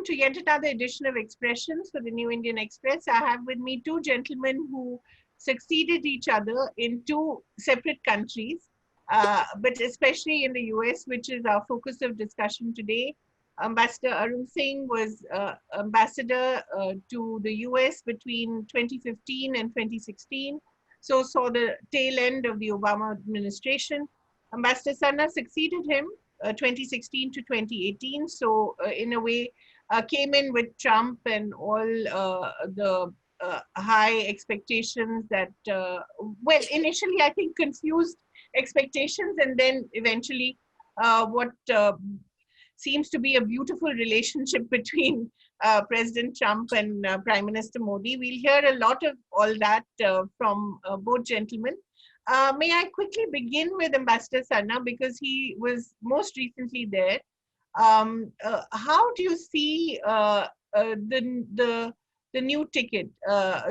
to yet another edition of Expressions for the New Indian Express. I have with me two gentlemen who succeeded each other in two separate countries, but especially in the US, which is our focus of discussion today. Ambassador Arun Singh was ambassador to the US between 2015 and 2016, so saw the tail end of the Obama administration. Ambassador Sanna succeeded him 2016 to 2018. So in a way, came in with Trump and all the high expectations that, well, initially I think confused expectations, and then eventually what seems to be a beautiful relationship between President Trump and Prime Minister Modi. We'll hear a lot of all that from both gentlemen. May I quickly begin with Ambassador Sanna, because he was most recently there. How do you see the new ticket,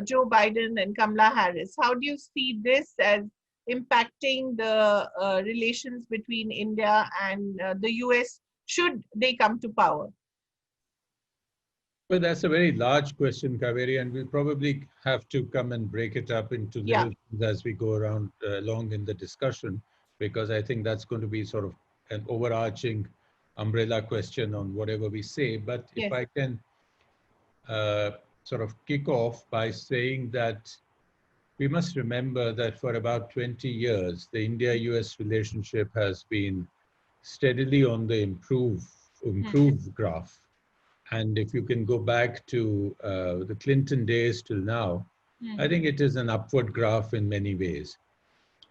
Joe Biden and Kamala Harris? How do you see this as impacting the relations between India and the US should they come to power? Well, that's a very large question, Kaveri, and we'll probably have to come and break it up into little things as we go around along in the discussion, because I think that's going to be sort of an overarching umbrella question on whatever we say. But if I can sort of kick off by saying that we must remember that for about 20 years, the India-US relationship has been steadily on the improve graph. And if you can go back to the Clinton days till now, I think it is an upward graph in many ways.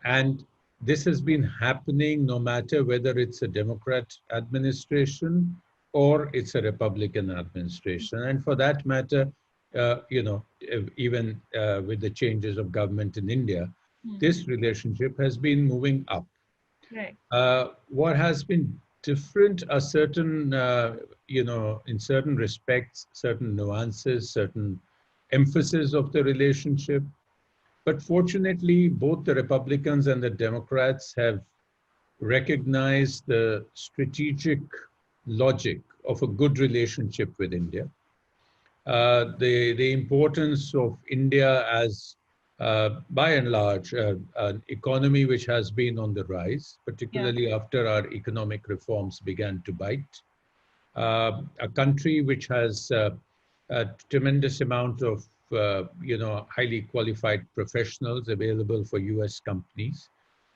And this has been happening no matter whether it's a Democrat administration or it's a Republican administration. And for that matter, you know, even with the changes of government in India, this relationship has been moving up. Right. What has been different are certain, you know, in certain respects, certain nuances, certain emphasis of the relationship. But fortunately, both the Republicans and the Democrats have recognized the strategic logic of a good relationship with India. The importance of India as, by and large, an economy which has been on the rise, particularly after our economic reforms began to bite. A country which has a tremendous amount of, you know, highly qualified professionals available for US companies.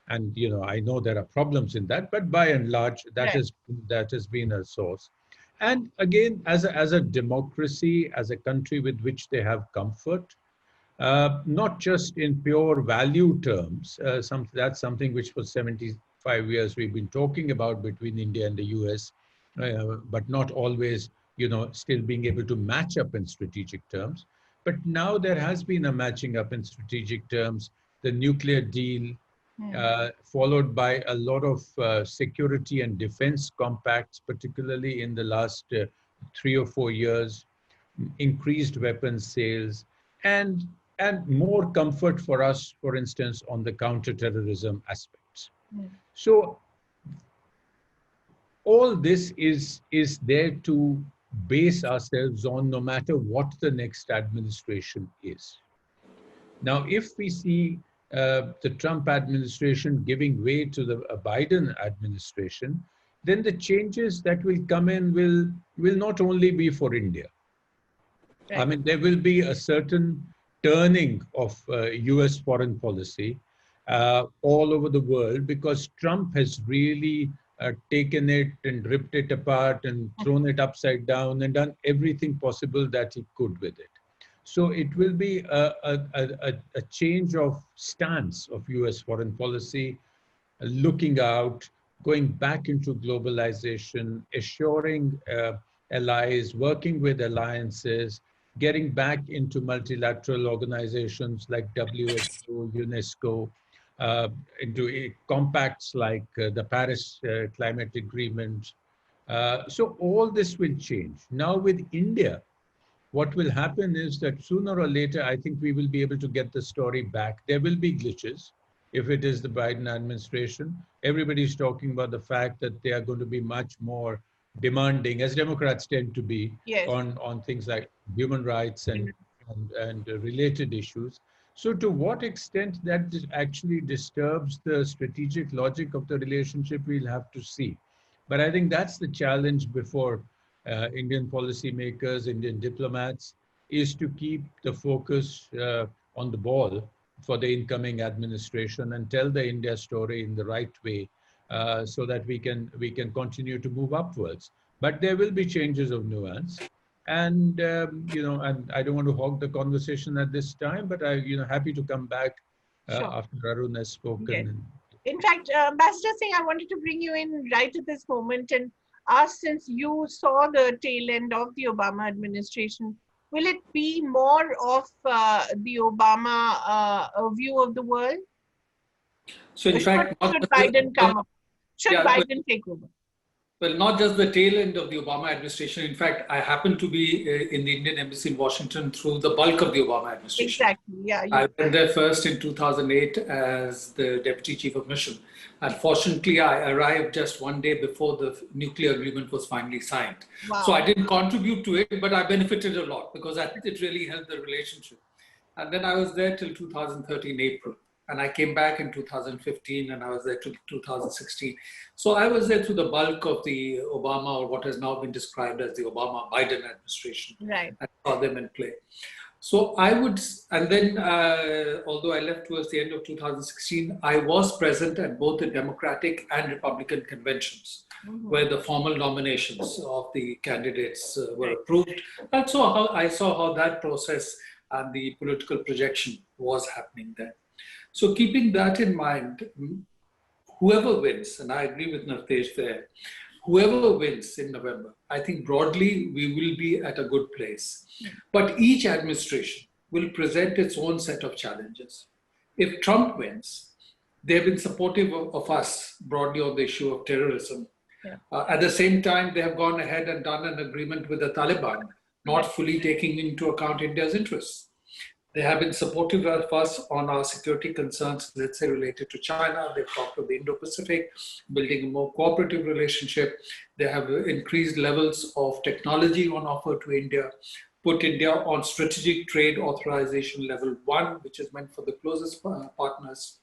And, you know, I know there are problems in that, but by and large, that has been a source. And again, as a democracy, as a country with which they have comfort, not just in pure value terms, that's something which for 75 years we've been talking about between India and the US, but not always, you know, still being able to match up in strategic terms. But now there has been a matching up in strategic terms, the nuclear deal, followed by a lot of security and defense compacts, particularly in the last 3 or 4 years, increased weapons sales, and more comfort for us, for instance, on the counterterrorism aspects. So all this is there to base ourselves on, no matter what the next administration is. Now, if we see the Trump administration giving way to the Biden administration, then the changes that will come in will not only be for India. I mean, there will be a certain turning of US foreign policy all over the world, because Trump has really taken it and ripped it apart and thrown it upside down and done everything possible that he could with it. So it will be a change of stance of US foreign policy, looking out, going back into globalization, assuring allies, working with alliances, getting back into multilateral organizations like WHO, UNESCO, into compacts like the Paris Climate Agreement. So all this will change. Now with India, what will happen is that sooner or later, I think we will be able to get the story back. There will be glitches if it is the Biden administration. Everybody's talking about the fact that they are going to be much more demanding, as Democrats tend to be, Yes. on things like human rights and related issues. So to what extent that actually disturbs the strategic logic of the relationship, we'll have to see. But I think that's the challenge before Indian policymakers, Indian diplomats, is to keep the focus on the ball for the incoming administration and tell the India story in the right way, so that we can continue to move upwards. But there will be changes of nuance, and and I don't want to hog the conversation at this time, but happy to come back Sure. after Arun has spoken. Yes. And In fact, Ambassador Singh, I wanted to bring you in right at this moment and ask, since you saw the tail end of the Obama administration, will it be more of the Obama view of the world? So in fact, Should Biden come up? Should yeah, Biden take over? well, not just the tail end of the Obama administration. In fact, I happened to be in the Indian embassy in Washington through the bulk of the Obama administration. Exactly, yeah. I went there first in 2008 as the Deputy Chief of Mission. Unfortunately, I arrived just one day before the nuclear agreement was finally signed. Wow. So I didn't contribute to it, but I benefited a lot because I think it really helped the relationship. And then I was there till 2013 April. And I came back in 2015 and I was there till 2016. So I was there through the bulk of the Obama, or what has now been described as the Obama-Biden administration. Right. I saw them in play. So I would, and then although I left towards the end of 2016, I was present at both the Democratic and Republican conventions, where the formal nominations of the candidates were approved. I saw how that process and the political projection was happening there. So keeping that in mind, whoever wins, and I agree with Navtesh there, whoever wins in November, I think broadly we will be at a good place. But each administration will present its own set of challenges. If Trump wins, they've been supportive of us broadly on the issue of terrorism. Yeah. At the same time, they have gone ahead and done an agreement with the Taliban, not fully taking into account India's interests. They have been supportive of us on our security concerns, let's say related to China. They've talked of the Indo-Pacific, building a more cooperative relationship. They have increased levels of technology on offer to India, put India on strategic trade authorization level 1, which is meant for the closest partners.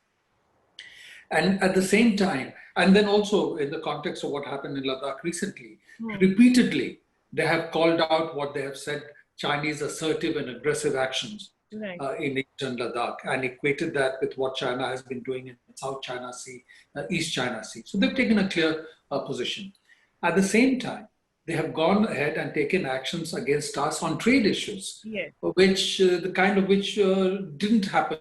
And at the same time, and then also in the context of what happened in Ladakh recently, repeatedly, they have called out what they have said, Chinese assertive and aggressive actions. Right. In eastern Ladakh, and equated that with what China has been doing in South China Sea, East China Sea. So they've taken a clear position. At the same time, they have gone ahead and taken actions against us on trade issues, Yes. which didn't happen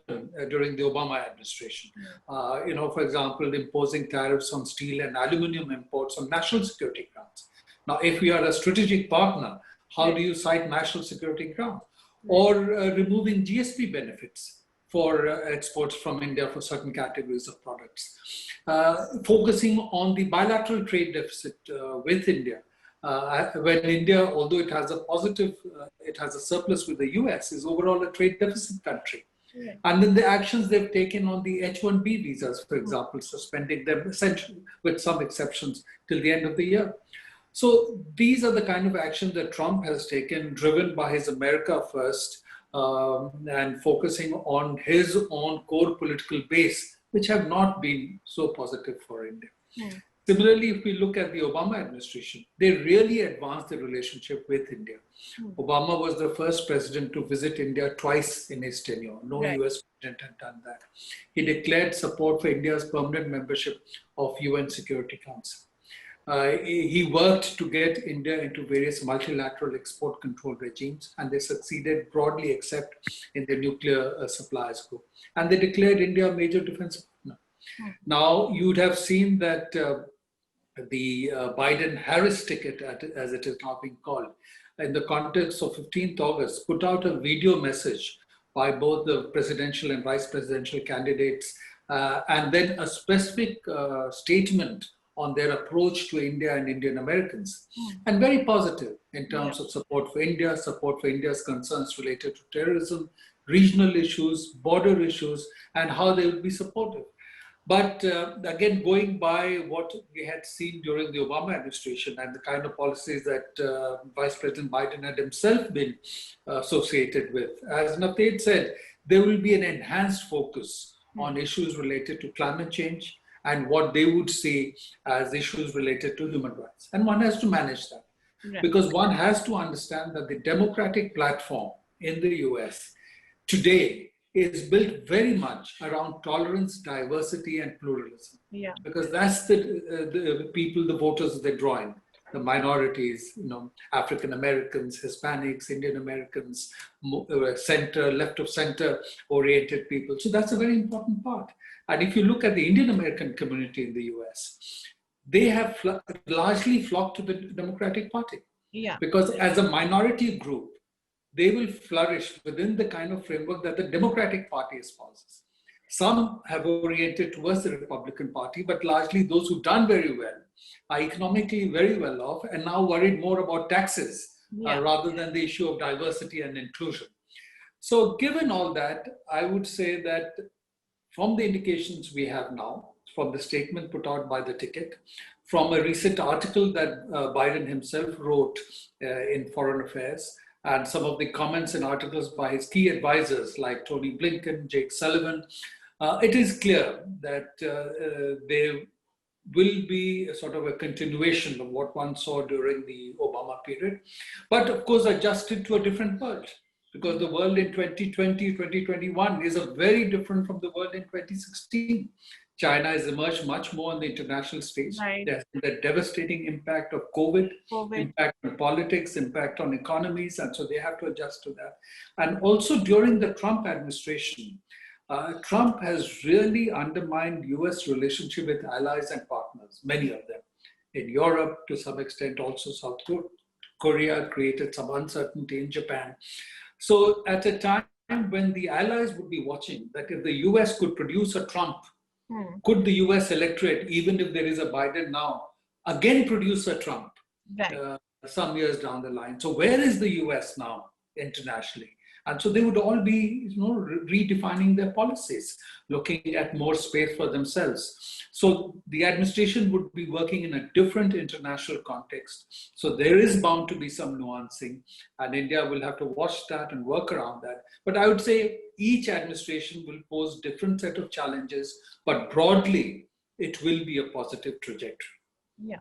during the Obama administration. For example, imposing tariffs on steel and aluminum imports on national security grounds. Now, if we are a strategic partner, how do you cite national security grounds? Or removing GSP benefits for exports from India for certain categories of products. Focusing on the bilateral trade deficit with India. When India, although it has a surplus with the US, is overall a trade deficit country. Yeah. And then the actions they've taken on the H-1B visas, for example, suspending them essentially, with some exceptions, till the end of the year. So these are the kind of actions that Trump has taken, driven by his America first, and focusing on his own core political base, which have not been so positive for India. Yeah. Similarly, if we look at the Obama administration, they really advanced the relationship with India. Obama was the first president to visit India twice in his tenure. No US president had done that. He declared support for India's permanent membership of UN Security Council. He worked to get India into various multilateral export control regimes, and they succeeded broadly except in the nuclear suppliers group. And they declared India a major defense partner. Now, you'd have seen that the Biden-Harris ticket, as it is now being called, in the context of 15th August, put out a video message by both the presidential and vice presidential candidates, and then a specific statement on their approach to India and Indian Americans, and very positive in terms of support for India, support for India's concerns related to terrorism, regional issues, border issues, and how they would be supportive. But again, going by what we had seen during the Obama administration and the kind of policies that Vice President Biden had himself been associated with, as Navteej said, there will be an enhanced focus on issues related to climate change and what they would see as issues related to human rights. And one has to manage that. Right. Because one has to understand that the democratic platform in the US today is built very much around tolerance, diversity, and pluralism. Yeah. Because that's the people, the voters they draw in, the minorities, African Americans, Hispanics, Indian Americans, center, left of center oriented people. So that's a very important part. And if you look at the Indian American community in the US, they have largely flocked to the Democratic Party. Yeah. Because as a minority group, they will flourish within the kind of framework that the Democratic Party espouses. Some have oriented towards the Republican Party, but largely those who've done very well are economically very well off and now worried more about taxes rather than the issue of diversity and inclusion. So given all that, I would say that from the indications we have now, from the statement put out by the ticket, from a recent article that Biden himself wrote in Foreign Affairs, and some of the comments and articles by his key advisors like Tony Blinken, Jake Sullivan, it is clear that there will be a sort of a continuation of what one saw during the Obama period, but of course adjusted to a different world. Because the world in 2020, 2021 is very different from the world in 2016. China has emerged much more on the international stage. Right. There's the devastating impact of COVID, impact on politics, impact on economies, and so they have to adjust to that. And also during the Trump administration, Trump has really undermined US relationship with allies and partners, many of them. In Europe, to some extent, also South Korea created some uncertainty in Japan. So at a time when the allies would be watching that if the US could produce a Trump, could the US electorate, even if there is a Biden now, again produce a Trump some years down the line? So where is the US now internationally? And so they would all be redefining their policies, looking at more space for themselves. So the administration would be working in a different international context. So there is bound to be some nuancing, and India will have to watch that and work around that. But I would say each administration will pose different set of challenges, but broadly, it will be a positive trajectory. Yeah,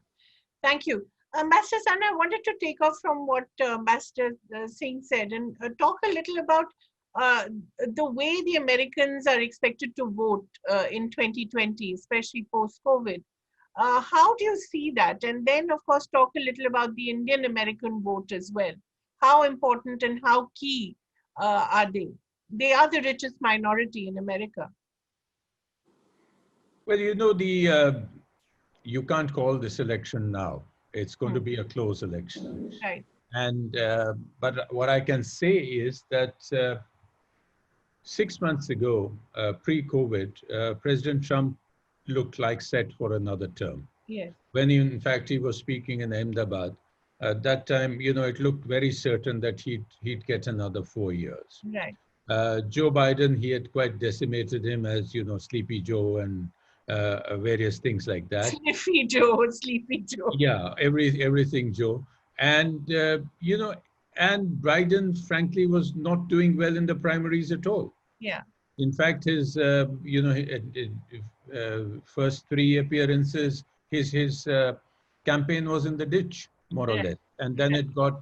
thank you. Ambassador San, I wanted to take off from what Ambassador Singh said and talk a little about the way the Americans are expected to vote in 2020, especially post-COVID. How do you see that? And then, of course, talk a little about the Indian American vote as well. How important and how key are they? They are the richest minority in America. Well, you can't call this election now. It's going to be a close election. Right. And but what I can say is that 6 months ago, pre-COVID, President Trump looked like set for another term. Yes. When in fact he was speaking in Ahmedabad, at that time, it looked very certain that he'd get another 4 years. Right. Joe Biden, he had quite decimated him as Sleepy Joe and various things like that. Sleepy Joe. Yeah, everything Joe. And, and Biden, frankly, was not doing well in the primaries at all. Yeah. In fact, his, first 3 appearances, his campaign was in the ditch, more or less. And then it got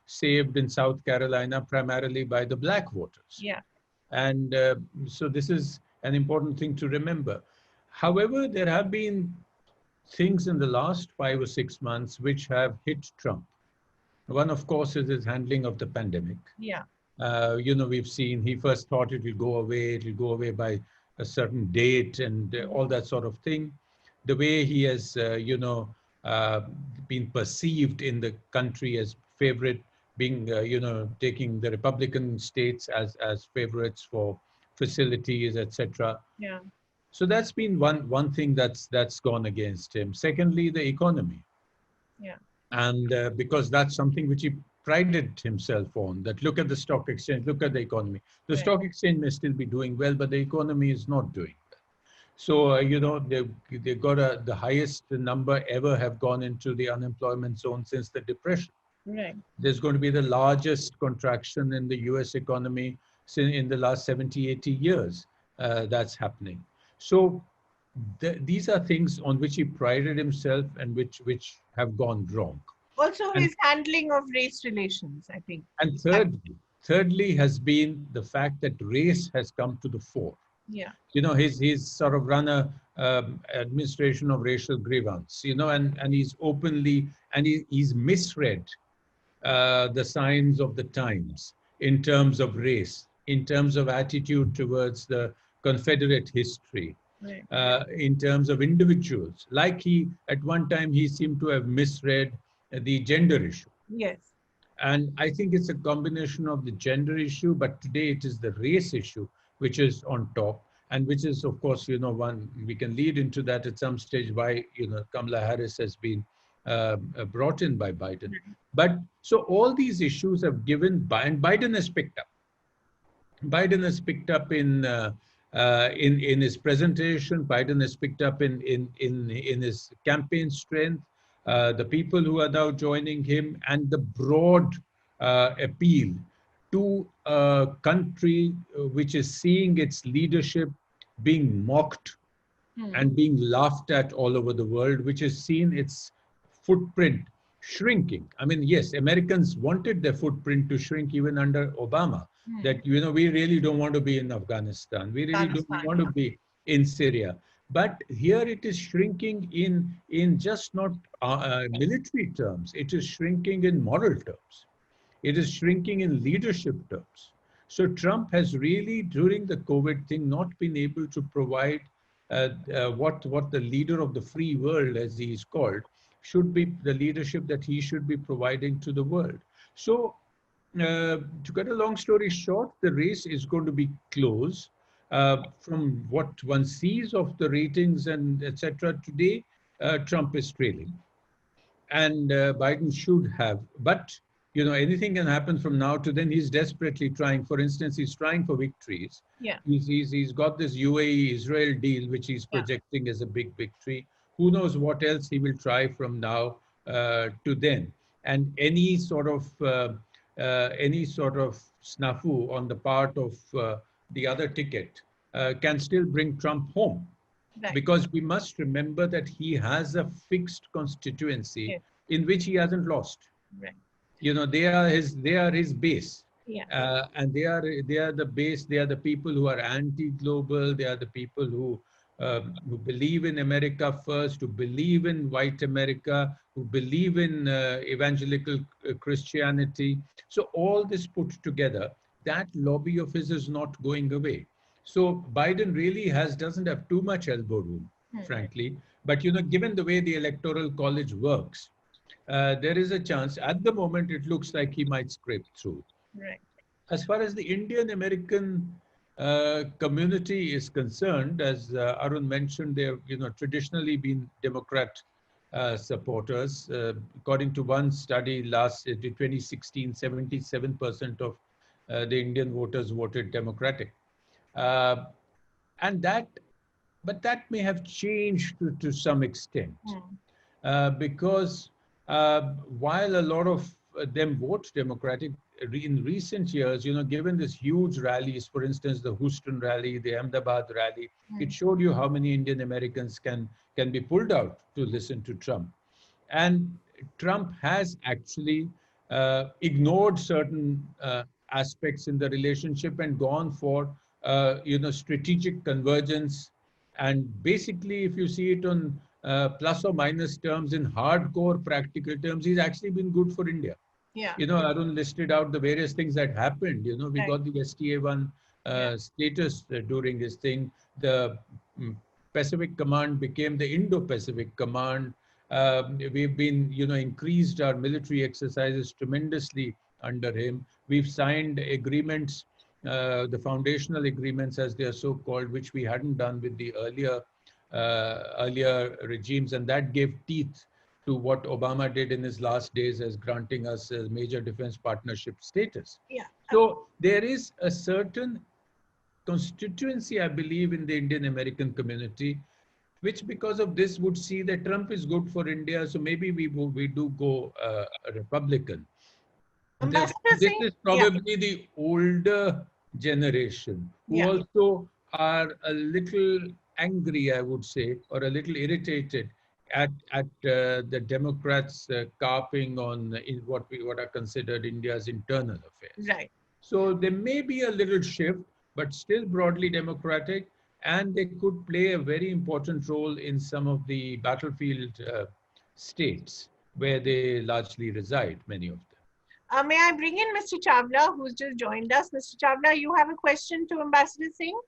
saved in South Carolina, primarily by the black voters. Yeah. And so this is an important thing to remember. However, there have been things in the last 5 or 6 months which have hit Trump. One, of course, is his handling of the pandemic. Yeah. We've seen he first thought it will go away by a certain date and all that sort of thing. The way he has, been perceived in the country as favorite, being, taking the Republican states as favorites for facilities, etc. Yeah. So that's been one thing that's gone against him. Secondly, the economy. Yeah. And because that's something which he prided himself on, that look at the stock exchange, look at the economy. The stock exchange may still be doing well, but the economy is not doing well. So, they got the highest number ever have gone into the unemployment zone since the Depression. Right. There's going to be the largest contraction in the US economy in the last 70, 80 years. That's happening. So these are things on which he prided himself and which have gone wrong. Also, And, his handling of race relations, I think. and thirdly has been the fact that race has come to the fore. Yeah. He's sort of run a administration of racial grievance, and he's openly, and he's misread the signs of the times in terms of race, in terms of attitude towards the Confederate history, Right. in terms of individuals. Like at one time, he seemed to have misread the gender issue. Yes. And I think it's a combination of the gender issue, but today it is the race issue, which is on top. And which is, of course, one, we can lead into that at some stage why, Kamala Harris has been brought in by Biden. But so all these issues have given, and Biden has picked up. Biden has picked up in his presentation. Biden has picked up in his campaign strength. The people who are now joining him, and the broad appeal to a country which is seeing its leadership being mocked and being laughed at all over the world, which has seen its footprint shrinking. I mean, yes, Americans wanted their footprint to shrink even under Obama. That, we really don't want to be in Afghanistan. We really don't want to be in Syria. But here it is shrinking in just not military terms. It is shrinking in moral terms. It is shrinking in leadership terms. So Trump has really, during the COVID thing, not been able to provide what the leader of the free world, as he is called, should be the leadership that he should be providing to the world. So to cut a long story short, the race is going to be close. From what one sees of the ratings and etc. today, Trump is trailing. And Biden should have, but anything can happen from now to then. He's desperately trying. For instance, he's trying for victories. Yeah. He's got this UAE-Israel deal, which he's projecting as a big victory. Who knows what else he will try from now to then. And any sort of snafu on the part of the other ticket can still bring Trump home. Right. Because we must remember that he has a fixed constituency in which he hasn't lost. Right. They are his base. Yeah. And they are the base. They are the people who are anti-global. They are the people who believe in America first, who believe in white America, who believe in evangelical Christianity. So all this put together, that lobby of his is not going away. So Biden really doesn't have too much elbow room, frankly. But given the way the Electoral College works, there is a chance. At the moment, it looks like he might scrape through. Right. As far as the Indian American community is concerned, as Arun mentioned, they have traditionally been Democrat supporters. According to one study last 2016, 77% of the Indian voters voted Democratic. But that may have changed to some extent because while a lot of them vote Democratic in recent years, given this huge rallies, for instance, the Houston rally, the Ahmedabad rally, it showed you how many Indian Americans can be pulled out to listen to Trump. And Trump has actually ignored certain aspects in the relationship and gone for strategic convergence. And basically, if you see it on plus or minus terms, in hardcore practical terms, he's actually been good for India. Yeah. Arun listed out the various things that happened. We got the STA-1 status during his thing. The Pacific Command became the Indo-Pacific Command. We've been, increased our military exercises tremendously under him. We've signed agreements, the foundational agreements, as they are so called, which we hadn't done with the earlier regimes, and that gave teeth to what Obama did in his last days as granting us a major defense partnership status. Yeah. So there is a certain constituency, I believe, in the Indian American community, which because of this would see that Trump is good for India, so maybe we do go Republican. Ambassador This Singh? is Yeah, probably the older generation who yeah. also are a little angry, I would say, or a little irritated at the Democrats carping on in what are considered India's internal affairs. Right. So there may be a little shift, but still broadly democratic, and they could play a very important role in some of the battlefield states where they largely reside, many of them. May I bring in Mr. Chawla, who's just joined us? Mr. Chawla, you have a question to Ambassador Singh?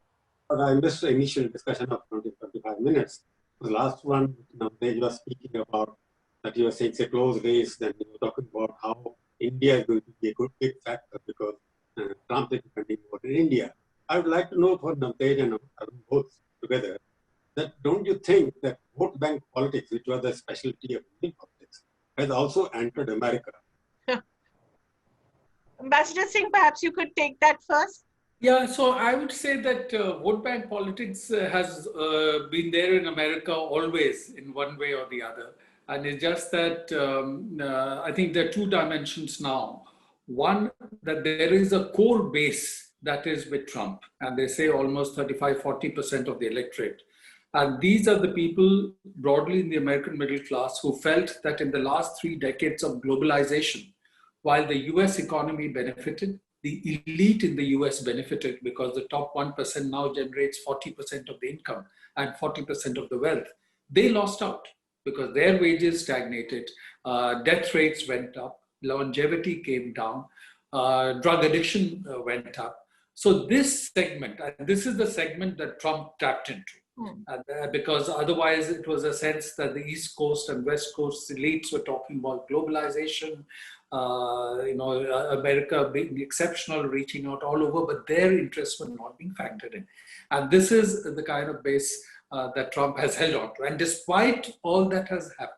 But I missed the initial discussion of 25 minutes. The last one, you were speaking about that you were saying it's a close race, then you were talking about how India is going to be a good big factor because Trump is depending more in India. I would like to know for Namtej and Arun both together, that don't you think that vote bank politics, which was the specialty of Indian politics, has also entered America? Ambassador Singh, perhaps you could take that first. Yeah, so I would say that vote bank politics has been there in America always in one way or the other. And it's just that I think there are two dimensions now. One, that there is a core base that is with Trump, and they say almost 35-40% of the electorate. And these are the people broadly in the American middle class who felt that in the last 3 decades of globalization, while the US economy benefited, the elite in the US benefited because the top 1% now generates 40% of the income and 40% of the wealth. They lost out because their wages stagnated, death rates went up, longevity came down, drug addiction went up. So this segment, and this is the segment that Trump tapped into. Because otherwise it was a sense that the East Coast and West Coast elites were talking about globalization, America being exceptional, reaching out all over, but their interests were not being factored in. And this is the kind of base that Trump has held on to. And despite all that has happened,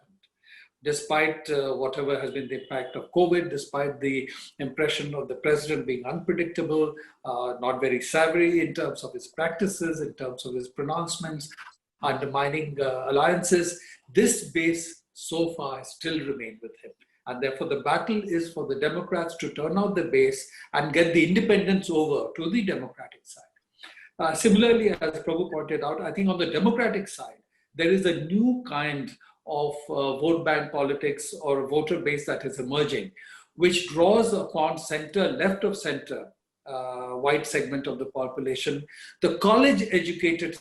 despite whatever has been the impact of COVID, despite the impression of the president being unpredictable, not very savvy in terms of his practices, in terms of his pronouncements, undermining alliances, this base so far still remained with him. And therefore, the battle is for the Democrats to turn out the base and get the independents over to the Democratic side. Similarly, as Prabhu pointed out, I think on the Democratic side, there is a new kind of vote bank politics or voter base that is emerging, which draws upon center, left of center, white segment of the population, the college-educated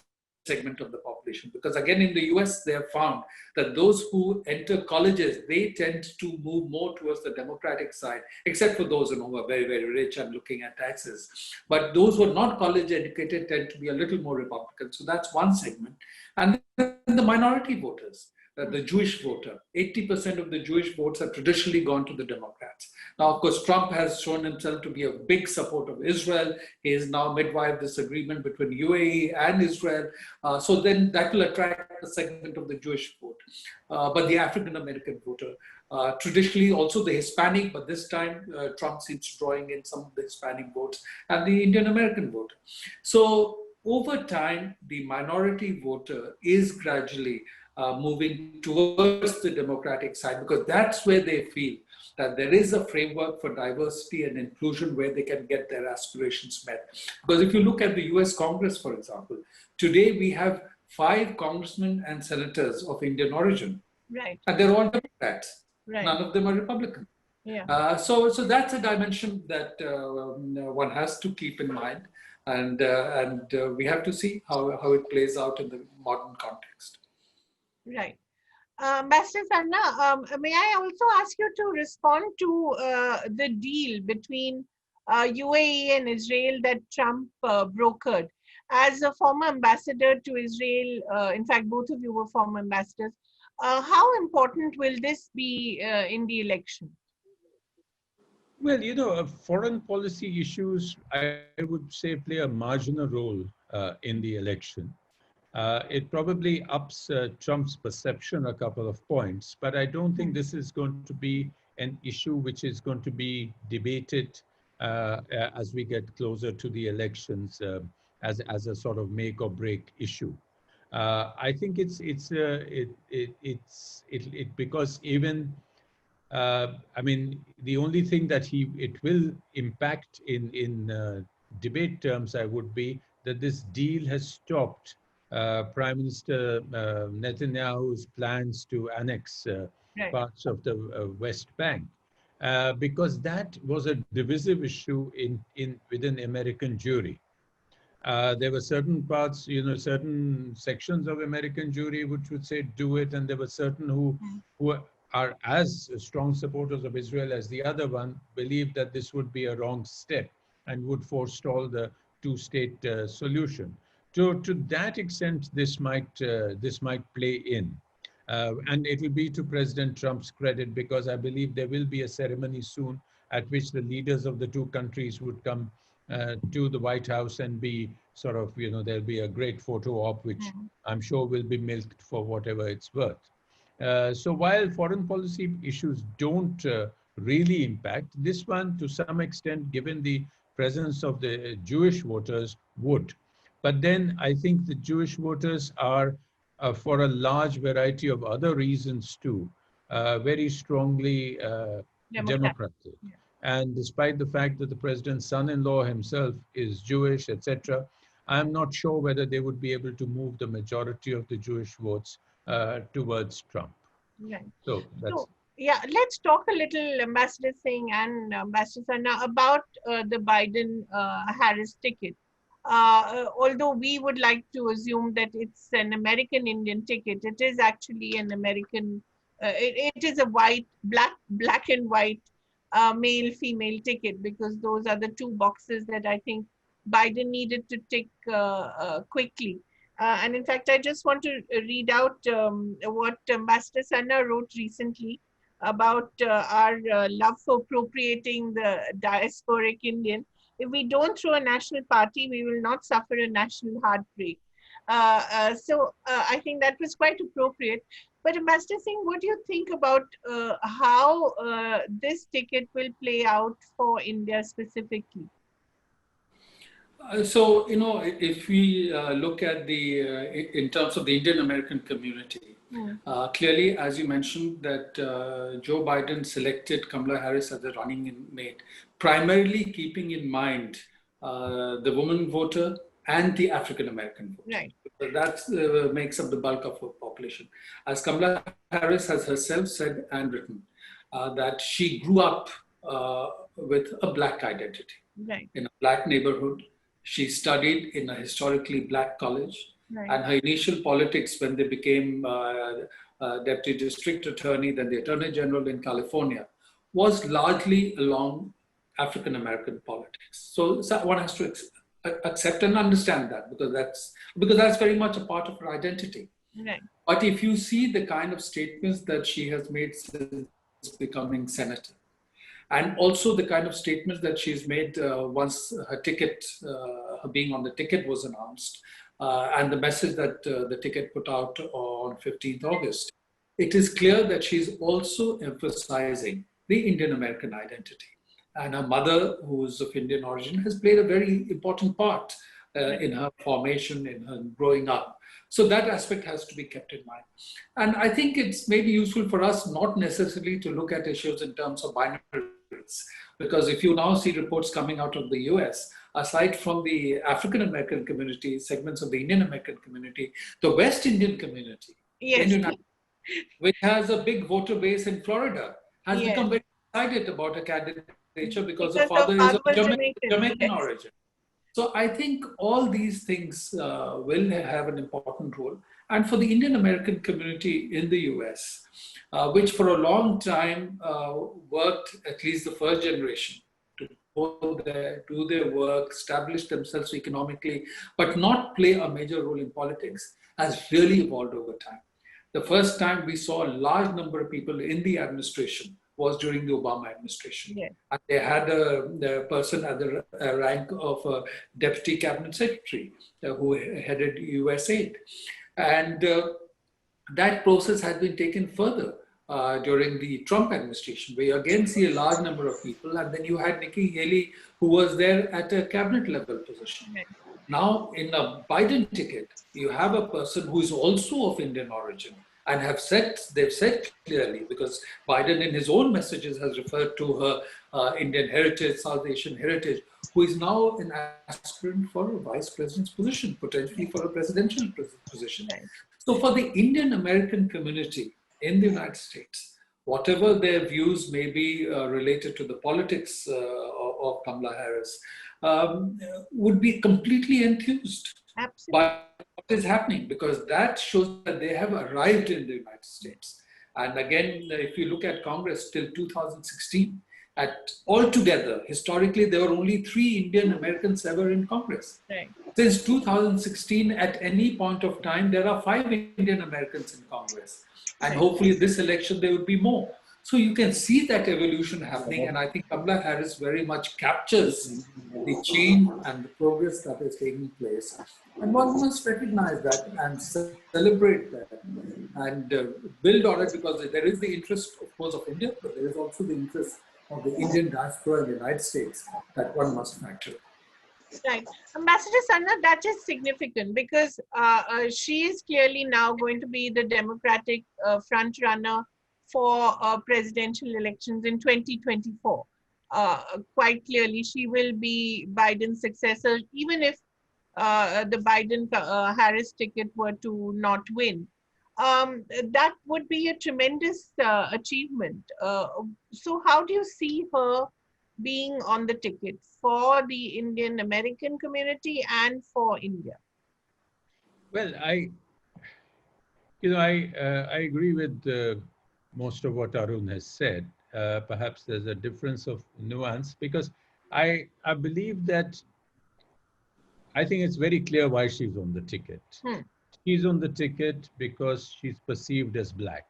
segment of the population. Because again, in the US, they have found that those who enter colleges, they tend to move more towards the Democratic side, except for those who are very, very rich and looking at taxes. But those who are not college educated tend to be a little more Republican. So that's one segment. And then the minority voters. The Jewish voter. 80% of the Jewish votes have traditionally gone to the Democrats. Now, of course, Trump has shown himself to be a big supporter of Israel. He is now midwife this agreement between UAE and Israel. So then that will attract a segment of the Jewish vote. But the African-American voter, traditionally also the Hispanic, but this time Trump seems drawing in some of the Hispanic votes and the Indian-American voter. So over time, the minority voter is gradually moving towards the Democratic side because that's where they feel that there is a framework for diversity and inclusion where they can get their aspirations met. Because if you look at the US Congress, for example, today we have 5 congressmen and senators of Indian origin. Right. And they're all Democrats. Right. None of them are Republican. Yeah. So that's a dimension that one has to keep in mind. And we have to see how it plays out in the modern context. Right. Ambassador Sanna, may I also ask you to respond to the deal between UAE and Israel that Trump brokered? As a former ambassador to Israel, in fact, both of you were former ambassadors, how important will this be in the election? Well, foreign policy issues, I would say, play a marginal role in the election. It probably ups Trump's perception a couple of points, but I don't think this is going to be an issue which is going to be debated as we get closer to the elections as a sort of make or break issue. I think it because even I mean, the only thing that it will impact in debate terms, I would be that this deal has stopped Prime Minister Netanyahu's plans to annex Right. parts of the West Bank, because that was a divisive issue in within American Jewry. There were certain parts, certain sections of American Jewry which would say do it, and there were certain who are as strong supporters of Israel as the other one, believed that this would be a wrong step and would forestall the two-state solution. To that extent, this might play in. And it will be to President Trump's credit, because I believe there will be a ceremony soon at which the leaders of the two countries would come to the White House and be sort of, there'll be a great photo op, which I'm sure will be milked for whatever it's worth. So while foreign policy issues don't really impact, this one to some extent, given the presence of the Jewish voters, would. But then I think the Jewish voters are, for a large variety of other reasons too, very strongly democratic. Yeah. And despite the fact that the president's son-in-law himself is Jewish, etc., I'm not sure whether they would be able to move the majority of the Jewish votes towards Trump. Right. So that's... So, yeah, let's talk a little, Ambassador Singh and Ambassador Sana, about the Biden-Harris ticket. Although we would like to assume that it's an American-Indian ticket, it is actually an American, it is a black and white male-female ticket, because those are the two boxes that I think Biden needed to tick quickly. And in fact, I just want to read out what Ambassador Sana wrote recently about our love for appropriating the diasporic Indian. If we don't throw a national party, we will not suffer a national heartbreak. So I think that was quite appropriate. But Ambassador Singh, what do you think about how this ticket will play out for India specifically? So, if we look at in terms of the Indian American community, clearly, as you mentioned, that Joe Biden selected Kamala Harris as a running mate, primarily keeping in mind the woman voter and the African American voter. Right. That makes up the bulk of her population. As Kamala Harris has herself said and written, that she grew up with a Black identity, right, in a Black neighborhood. She studied in a historically Black college, right, and her initial politics when they became Deputy District Attorney, then the Attorney General in California, was largely along African American politics. So one has to accept and understand that, because that's very much a part of her identity. right. But if you see the kind of statements that she has made since becoming senator, and also the kind of statements that she's made once her ticket, her being on the ticket was announced, and the message that the ticket put out on 15th August, it is clear that she's also emphasizing the Indian American identity. And her mother, who is of Indian origin, has played a very important part in her formation, in her growing up. So that aspect has to be kept in mind. And I think it's maybe useful for us not necessarily to look at issues in terms of binaries, because if you now see reports coming out of the US, aside from the African American community, segments of the Indian American community, the West Indian community, Yes. which has a big voter base in Florida, has Yes. become very excited about a candidature because the Because father the is of father was Jamaican yes. origin. So I think all these things will have an important role. And for the Indian American community in the US, which for a long time worked, at least the first generation, to go there, do their work, establish themselves economically, but not play a major role in politics, has really evolved over time. The first time we saw a large number of people in the administration was during the Obama administration. Yes. And they had a person at the rank of a deputy cabinet secretary who headed USAID. And that process had been taken further during the Trump administration, where you again see a large number of people. And then you had Nikki Haley, who was there at a cabinet level position. Right. Now, in a Biden ticket, you have a person who is also of Indian origin and they've said clearly, because Biden in his own messages has referred to her Indian heritage, South Asian heritage, who is now an aspirant for a vice president's position, potentially for a presidential position. So for the Indian American community in the United States, whatever their views may be related to the politics of Kamala Harris, would be completely enthused by what is happening, because that shows that they have arrived in the United States. And again, if you look at Congress till 2016, altogether, historically, there were only 3 Indian Americans ever in Congress. Right. Since 2016, at any point of time, there are 5 Indian Americans in Congress. And hopefully this election, there would be more. So you can see that evolution happening. And I think Kamala Harris very much captures the change and the progress that is taking place. And one must recognize that and celebrate that and build on it, because there is the interest, of course, of India, but there is also the interest of the Indian diaspora in the United States that one must factor. Right. Ambassador Sanna, that is significant because she is clearly now going to be the Democratic front runner for presidential elections in 2024. Quite clearly, she will be Biden's successor, even if the Biden-Harris ticket were to not win. That would be a tremendous achievement. So how do you see her being on the ticket for the Indian American community and for India? Well, I agree with most of what Arun has said. Perhaps there's a difference of nuance, because I believe that I think it's very clear why she's on the ticket. She's on the ticket because she's perceived as Black.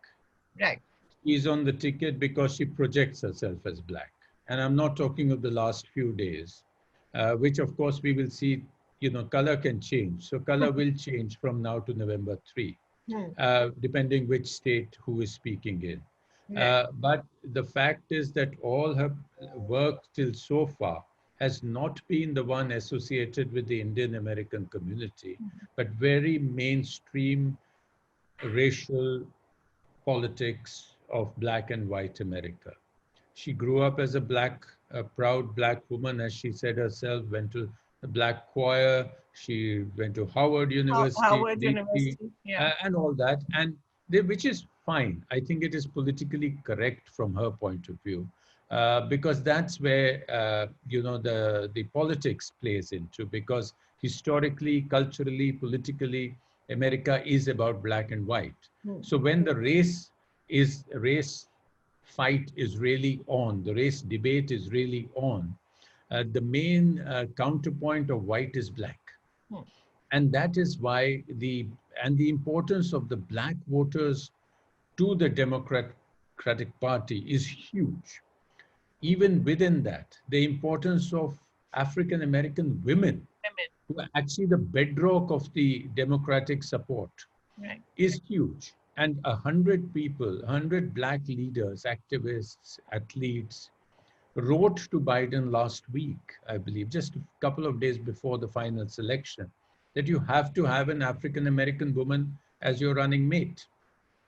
Right. She's on the ticket because she projects herself as Black. And I'm not talking of the last few days, which of course we will see, color can change. So color will change from now to November 3, depending which state who is speaking in. But the fact is that all her work till so far has not been the one associated with the Indian American community, but very mainstream racial politics of Black and white America. She grew up as a proud Black woman, as she said herself, went to the Black choir, she went to Howard University, and all that, which is fine. I think it is politically correct from her point of view, because that's where, the politics plays into, because historically, culturally, politically, America is about Black and white. So when the race fight is really on, the race debate is really on, the main counterpoint of white is Black. And that is why the importance of the Black voters to the Democratic Party is huge. Even within that, the importance of African American women, who are actually the bedrock of the Democratic support, is huge. And 100 people, 100 Black leaders, activists, athletes, wrote to Biden last week, I believe, just a couple of days before the final selection, that you have to have an African-American woman as your running mate.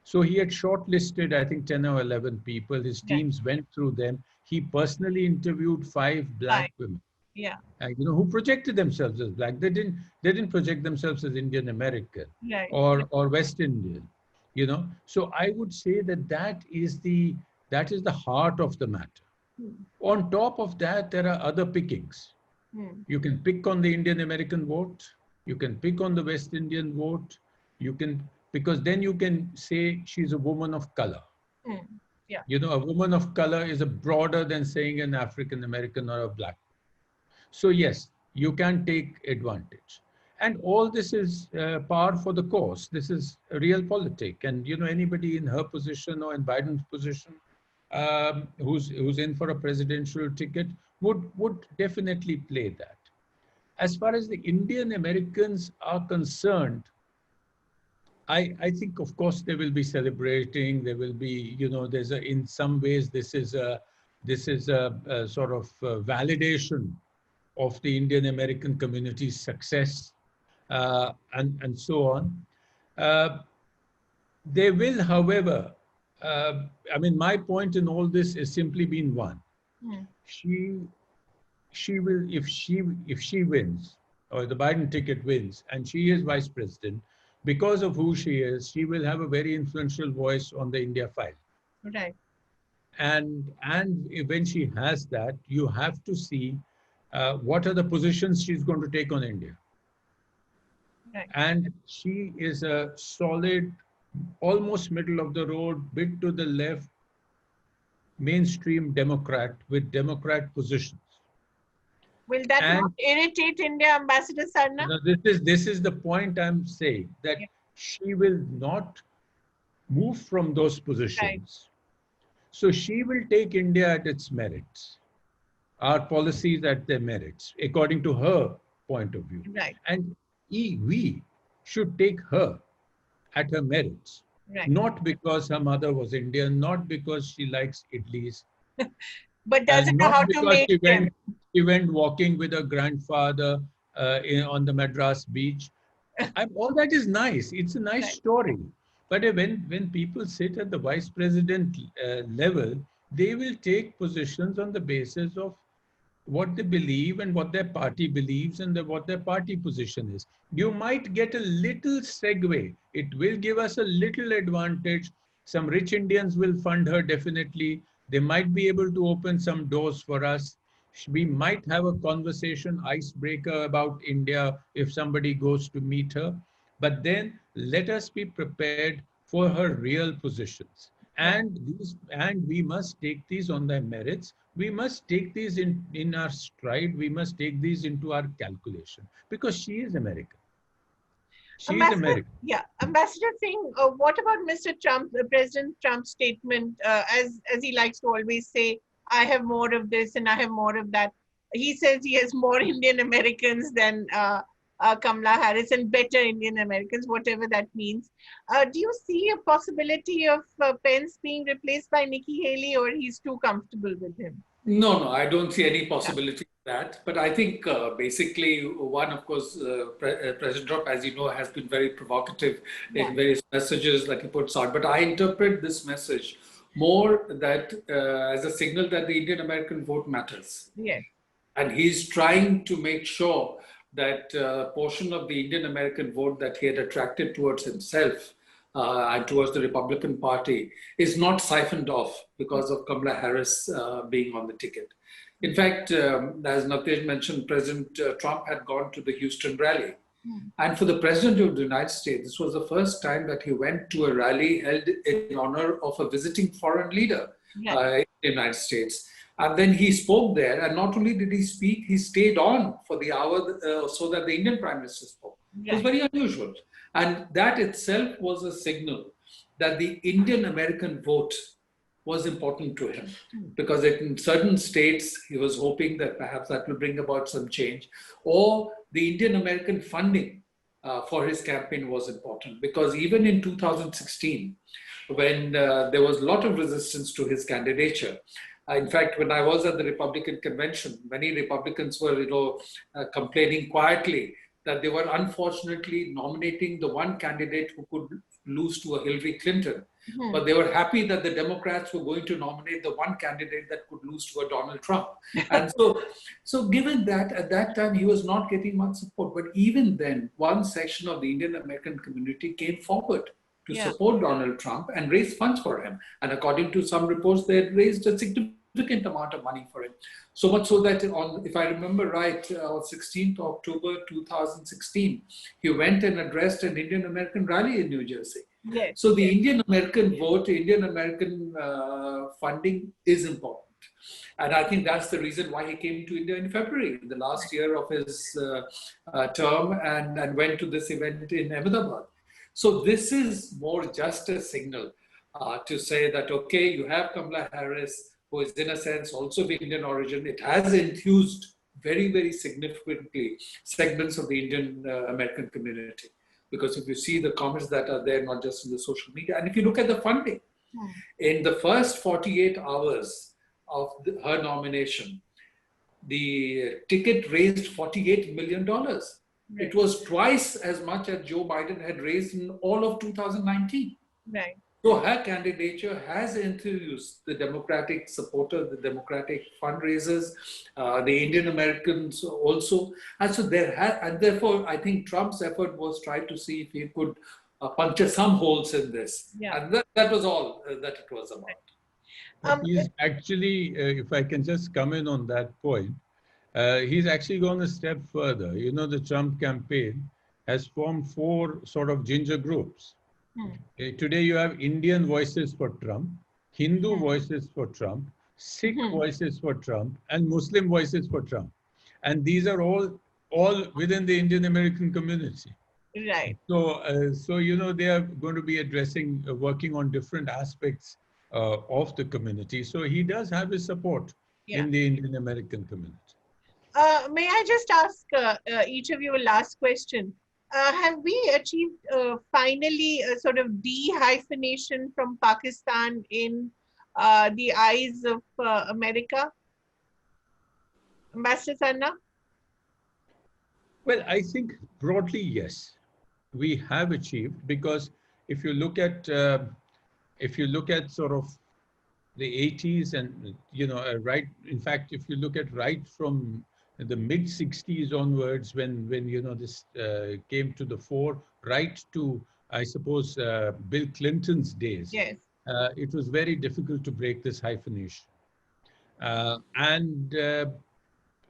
So he had shortlisted, I think, 10 or 11 people. His teams went through them. He personally interviewed 5 Black women. Who projected themselves as Black. They didn't project themselves as Indian American or West Indian. So I would say that is the heart of the matter. On top of that, there are other pickings. You can pick on the Indian American vote. You can pick on the West Indian vote. Because then you can say she's a woman of color. A woman of color is broader than saying an African American or a Black. So yes, you can take advantage. And all this is par for the course. This is real politics. And anybody in her position or in Biden's position who's in for a presidential ticket would definitely play that. As far as the Indian Americans are concerned, I think, of course, they will be celebrating. There will be, in some ways, this is a sort of validation of the Indian American community's success, and so on. Uh, they will, however, I mean, my point in all this has simply been one. Hmm. She will, if she wins, or the Biden ticket wins, and she is vice president, because of who she is, she will have a very influential voice on the India file. Right. And when she has that, you have to see what are the positions she's going to take on India. Right. And she is a solid, almost middle of the road, bit to the left, mainstream Democrat with Democrat positions. Will that And not irritate India, Ambassador Sarna? you know, this is the point I'm saying, that Yeah. she will not move from those positions. So she will take India at its merits, our policies at their merits, according to her point of view. Right. And we should take her at her merits, Right. not because her mother was Indian, not because she likes idlis, But doesn't know not how to because make them. she went walking with her grandfather on the Madras beach. All that is nice. It's a nice Right. story. But when people sit at the vice president level, they will take positions on the basis of what they believe and what their party believes and what their party position is. You might get a little segue. It will give us a little advantage. Some rich Indians will fund her definitely. They might be able to open some doors for us. We might have a conversation, icebreaker about India if somebody goes to meet her. But then let us be prepared for her real positions. And we must take these on their merits. We must take these in our stride. We must take these into our calculation, because she is American. She is American. Yeah, Ambassador Singh, what about Mr. Trump, President Trump's statement, as he likes to always say, I have more of this and I have more of that. He says he has more Indian Americans than Kamala Harris, and better Indian Americans, whatever that means. Do you see a possibility of Pence being replaced by Nikki Haley, or he's too comfortable with him? No, I don't see any possibility of that. But I think basically, one, of course, President Trump, as you know, has been very provocative in various messages that he puts out. But I interpret this message more that as a signal that the Indian American vote matters. Yes. And he's trying to make sure that portion of the Indian American vote that he had attracted towards himself and towards the Republican Party is not siphoned off because of Kamala Harris being on the ticket. In fact, as Navtej mentioned, President Trump had gone to the Houston rally. And for the President of the United States, this was the first time that he went to a rally held in honor of a visiting foreign leader in the United States. And then he spoke there, and not only did he speak, he stayed on for the hour so that the Indian Prime Minister spoke. It was very unusual. And that itself was a signal that the Indian American vote was important to him, because in certain states, he was hoping that perhaps that will bring about some change, or the Indian American funding for his campaign was important, because even in 2016, when there was a lot of resistance to his candidature, in fact, when I was at the Republican convention, many Republicans were, complaining quietly that they were unfortunately nominating the one candidate who could lose to a Hillary Clinton. But they were happy that the Democrats were going to nominate the one candidate that could lose to a Donald Trump. And so given that, at that time, he was not getting much support. But even then, one section of the Indian American community came forward to support Donald Trump and raise funds for him. And according to some reports, they had raised a significant amount of money for him. So much so that, if I remember right, on 16th October 2016, he went and addressed an Indian American rally in New Jersey. Yes. So the Indian American vote, Indian American funding is important. And I think that's the reason why he came to India in February, in the last year of his term, and went to this event in Ahmedabad. So this is more just a signal to say that, okay, you have Kamala Harris, who is in a sense also of Indian origin. It has enthused very, very significantly segments of the Indian American community. Because if you see the comments that are there, not just in the social media, and if you look at the funding, in the first 48 hours of her nomination, the ticket raised $48 million. Right. It was twice as much as Joe Biden had raised in all of 2019. Right. So her candidature has enthused the Democratic supporters, the Democratic fundraisers, the Indian Americans also. And so and therefore, I think Trump's effort was try to see if he could puncture some holes in this. Yeah. And that was all that it was about. He's actually, if I can just come in on that point, he's actually gone a step further. You know, the Trump campaign has formed 4 sort of ginger groups. Today you have Indian voices for Trump, Hindu voices for Trump, Sikh voices for Trump, and Muslim voices for Trump. And these are all within the Indian American community. Right. So you know, they are going to be addressing, working on different aspects of the community. So he does have his support in the Indian American community. May I just ask each of you a last question? Have we achieved finally a sort of de-hyphenation from Pakistan in the eyes of America? Ambassador Sanna? Well, I think broadly, yes, we have achieved, because if you look at sort of the 80s and, you know, right, in fact, if you look at right from the mid 60s onwards, when you know, this came to the fore, right to, I suppose, Bill Clinton's days. Yes. It was very difficult to break this hyphenation.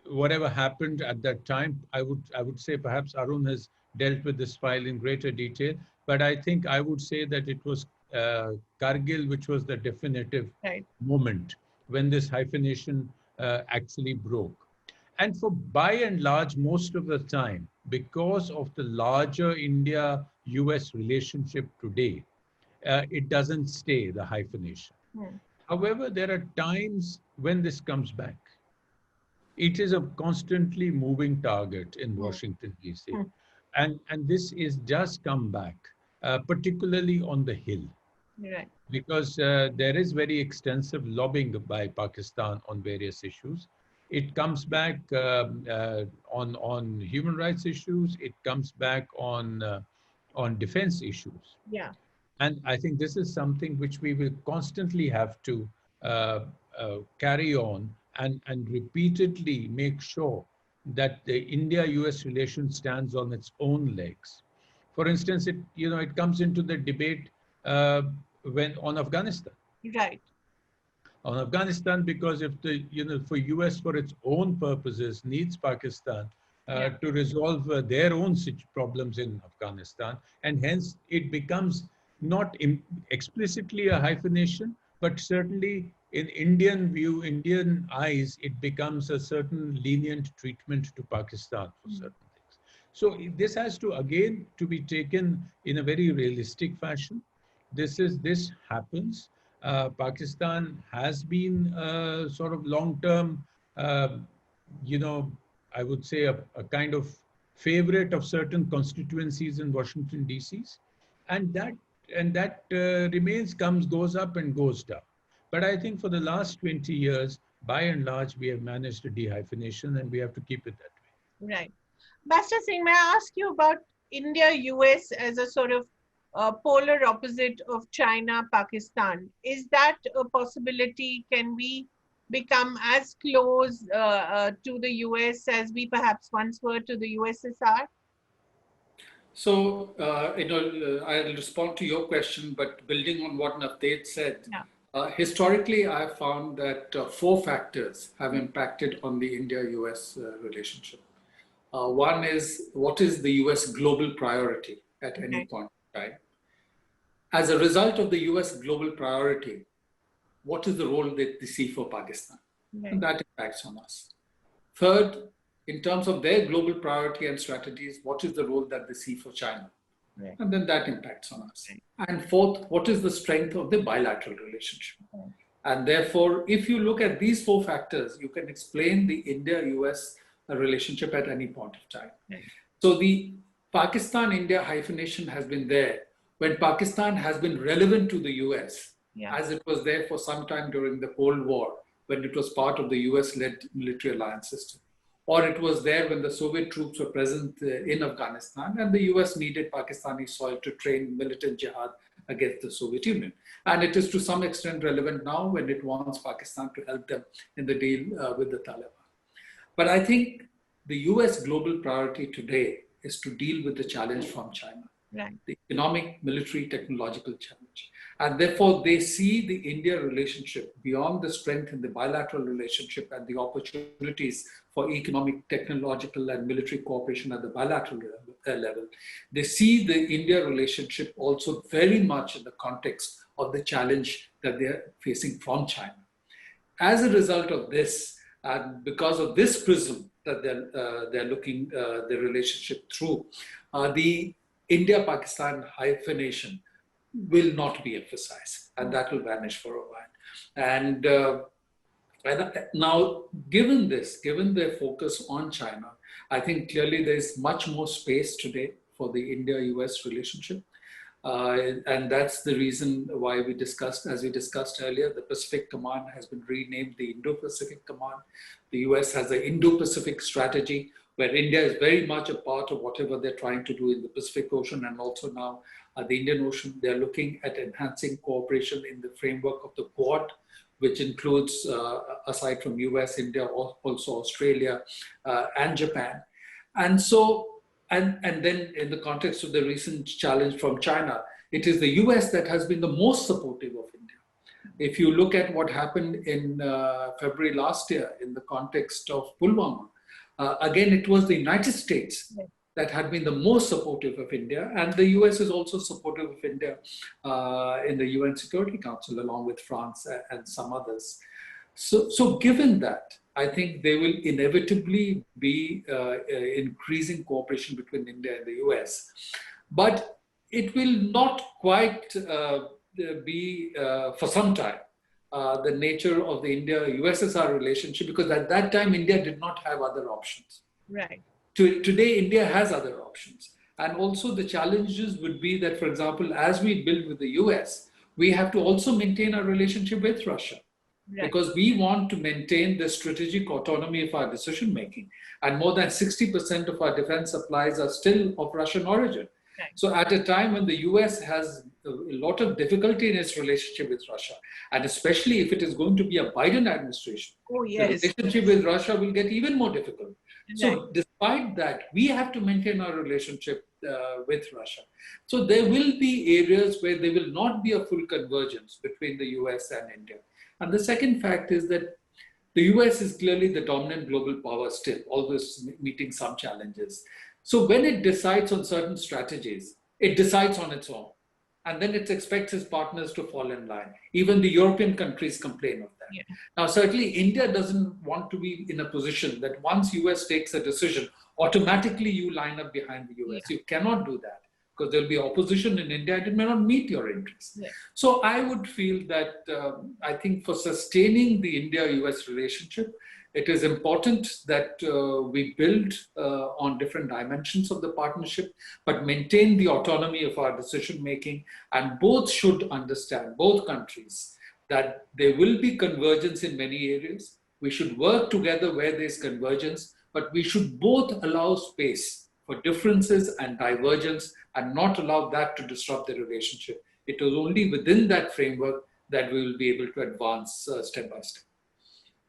Whatever happened at that time, I would say perhaps Arun has dealt with this file in greater detail, but I think I would say that it was Kargil which was the definitive moment when this hyphenation actually broke. And for by and large, most of the time, because of the larger India-US relationship today, it doesn't stay, the hyphenation. However, there are times when this comes back. It is a constantly moving target in Washington, D.C. And this is just come back, particularly on the Hill. Right. Because there is very extensive lobbying by Pakistan on various issues. It comes back on human rights issues. It comes back on defense issues. Yeah. And I think this is something which we will constantly have to carry on and repeatedly make sure that the India-US relation stands on its own legs. For instance, it comes into the debate on Afghanistan. Right. On Afghanistan, because if for US for its own purposes needs Pakistan to resolve their own problems in Afghanistan, and hence it becomes not explicitly a hyphenation, but certainly in Indian view, Indian eyes, it becomes a certain lenient treatment to Pakistan for certain things. So this has to, again, to be taken in a very realistic fashion. This happens. Pakistan has been sort of long-term, I would say a kind of favorite of certain constituencies in Washington, D.C. And that remains, goes up and goes down. But I think for the last 20 years, by and large, we have managed a dehyphenation, and we have to keep it that way. Right. Ambassador Singh, may I ask you about India-US as a sort of polar opposite of China-Pakistan? Is that a possibility? Can we become as close to the US as we perhaps once were to the USSR? So, I'll respond to your question, but building on what Navdeep said, historically, I have found that 4 factors have impacted on the India-US relationship. One is, what is the US global priority at any point in time? As a result of the US global priority, what is the role that they see for Pakistan? And that impacts on us. Third, in terms of their global priority and strategies, what is the role that they see for China? And then that impacts on us. And fourth, what is the strength of the bilateral relationship? And therefore, if you look at these 4 factors, you can explain the India-US relationship at any point of time. So the Pakistan-India hyphenation has been there when Pakistan has been relevant to the US, as it was there for some time during the Cold War, when it was part of the US-led military alliance system. Or it was there when the Soviet troops were present in Afghanistan and the US needed Pakistani soil to train militant jihad against the Soviet Union. And it is to some extent relevant now when it wants Pakistan to help them in the deal with the Taliban. But I think the US global priority today is to deal with the challenge from China. Right. The economic, military, technological challenge. And therefore, they see the India relationship beyond the strength in the bilateral relationship and the opportunities for economic, technological, and military cooperation at the bilateral level. They see the India relationship also very much in the context of the challenge that they're facing from China. As a result of this, and because of this prism that they're looking the relationship through, the India-Pakistan hyphenation will not be emphasized, and that will vanish for a while. And now, given their focus on China, I think clearly there's much more space today for the India-US relationship. And that's the reason why we discussed, as we discussed earlier, the Pacific Command has been renamed the Indo-Pacific Command. The US has the Indo-Pacific strategy, where India is very much a part of whatever they're trying to do in the Pacific Ocean and also now the Indian Ocean. They're looking at enhancing cooperation in the framework of the Quad, which includes, aside from US, India, also Australia and Japan. And so, and then in the context of the recent challenge from China, it is the US that has been the most supportive of India. If you look at what happened in February last year in the context of Pulwama, again, it was the United States that had been the most supportive of India, and the US is also supportive of India in the UN Security Council, along with France and some others. So given that, I think there will inevitably be increasing cooperation between India and the US. But it will not quite be, for some time, the nature of the India-USSR relationship, because at that time, India did not have other options. Right. Today, India has other options. And also the challenges would be that, for example, as we build with the US, we have to also maintain our relationship with Russia. Right. Because we want to maintain the strategic autonomy of our decision-making. And more than 60% of our defense supplies are still of Russian origin. Right. So at a time when the US has a lot of difficulty in its relationship with Russia, and especially if it is going to be a Biden administration, the relationship with Russia will get even more difficult. Right. So despite that, we have to maintain our relationship with Russia. So there will be areas where there will not be a full convergence between the US and India. And the second fact is that the US is clearly the dominant global power still, always meeting some challenges. So when it decides on certain strategies, it decides on its own. And then it expects its partners to fall in line. Even the European countries complain of that. Yeah. Now, certainly India doesn't want to be in a position that once US takes a decision, automatically you line up behind the US. Yeah. You cannot do that, because there'll be opposition in India and it may not meet your interests. Yeah. So I would feel that I think for sustaining the India-US relationship, it is important that we build on different dimensions of the partnership, but maintain the autonomy of our decision-making. And both should understand, both countries, that there will be convergence in many areas. We should work together where there's convergence, but we should both allow space for differences and divergence and not allow that to disrupt the relationship. It is only within that framework that we will be able to advance step by step.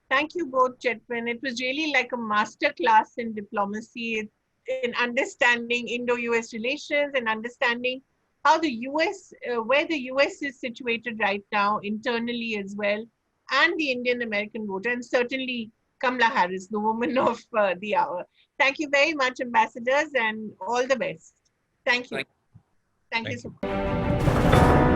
Thank you both, gentlemen. It was really like a master class in diplomacy, in understanding Indo-US relations and understanding how the US, where the US is situated right now internally as well, and the Indian-American voter, and certainly Kamala Harris, the woman of the hour. Thank you very much, ambassadors, and all the best. Thank you. Thank you so much.